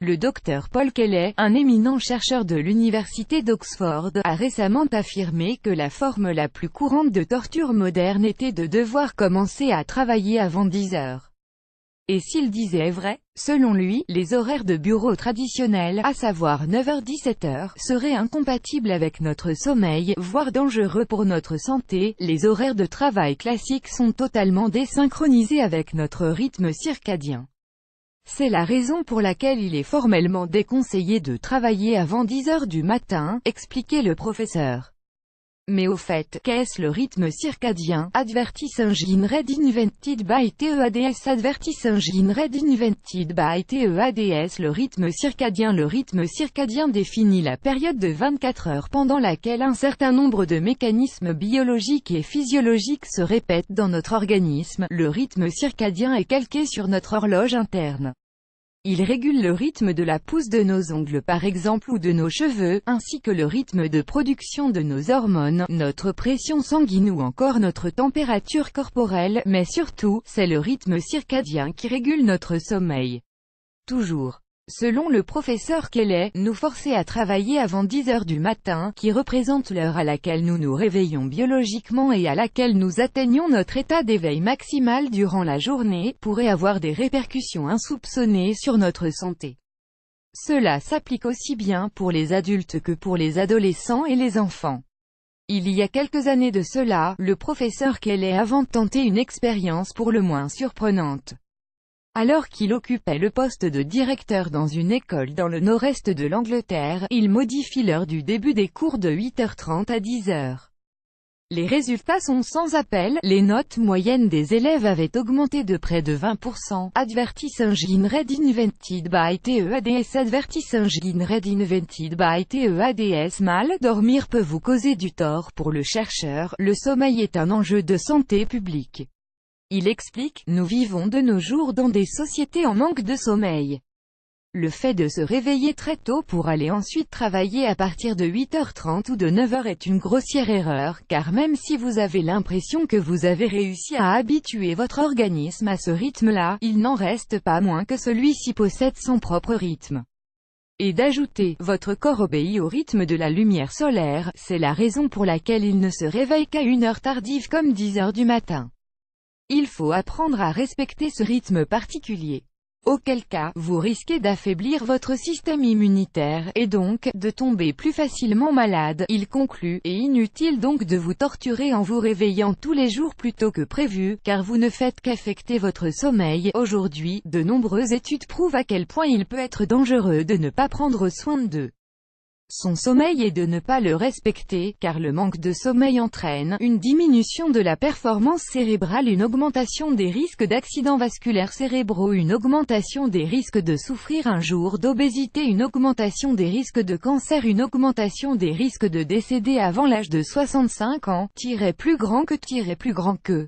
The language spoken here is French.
Le docteur Paul Kelly, un éminent chercheur de l'université d'Oxford, a récemment affirmé que la forme la plus courante de torture moderne était de devoir commencer à travailler avant 10 heures. Et s'il disait vrai, selon lui, les horaires de bureau traditionnels, à savoir 9h-17h, seraient incompatibles avec notre sommeil, voire dangereux pour notre santé. Les horaires de travail classiques sont totalement désynchronisés avec notre rythme circadien. C'est la raison pour laquelle il est formellement déconseillé de travailler avant 10 heures du matin, expliquait le professeur. Mais au fait, qu'est-ce le rythme circadien? Advertising Read Invented by TEADS. Advertising Read Invented by TEADS. Le rythme circadien définit la période de 24 heures pendant laquelle un certain nombre de mécanismes biologiques et physiologiques se répètent dans notre organisme. Le rythme circadien est calqué sur notre horloge interne. Il régule le rythme de la pousse de nos ongles par exemple ou de nos cheveux, ainsi que le rythme de production de nos hormones, notre pression sanguine ou encore notre température corporelle, mais surtout, c'est le rythme circadien qui régule notre sommeil. Toujours. Selon le professeur Kelly, nous forcer à travailler avant 10 heures du matin, qui représente l'heure à laquelle nous nous réveillons biologiquement et à laquelle nous atteignons notre état d'éveil maximal durant la journée, pourrait avoir des répercussions insoupçonnées sur notre santé. Cela s'applique aussi bien pour les adultes que pour les adolescents et les enfants. Il y a quelques années de cela, le professeur Kelly a tenté une expérience pour le moins surprenante. Alors qu'il occupait le poste de directeur dans une école dans le nord-est de l'Angleterre, il modifie l'heure du début des cours de 8h30 à 10h. Les résultats sont sans appel, les notes moyennes des élèves avaient augmenté de près de 20%. Advertising Read Invented by TEADS. Advertising Read Invented by TEADS. Mal dormir peut vous causer du tort. Pour le chercheur, le sommeil est un enjeu de santé publique. Il explique, nous vivons de nos jours dans des sociétés en manque de sommeil. Le fait de se réveiller très tôt pour aller ensuite travailler à partir de 8h30 ou de 9h est une grossière erreur, car même si vous avez l'impression que vous avez réussi à habituer votre organisme à ce rythme-là, il n'en reste pas moins que celui-ci possède son propre rythme. Et d'ajouter, votre corps obéit au rythme de la lumière solaire, c'est la raison pour laquelle il ne se réveille qu'à une heure tardive comme 10 heures du matin. Il faut apprendre à respecter ce rythme particulier. Auquel cas, vous risquez d'affaiblir votre système immunitaire, et donc, de tomber plus facilement malade, il conclut, et inutile donc de vous torturer en vous réveillant tous les jours plus tôt que prévu, car vous ne faites qu'affecter votre sommeil. Aujourd'hui, de nombreuses études prouvent à quel point il peut être dangereux de ne pas prendre soin de son sommeil et de ne pas le respecter, car le manque de sommeil entraîne une diminution de la performance cérébrale, une augmentation des risques d'accidents vasculaires cérébraux, une augmentation des risques de souffrir un jour d'obésité, une augmentation des risques de cancer, une augmentation des risques de décéder avant l'âge de 65 ans, plus grand que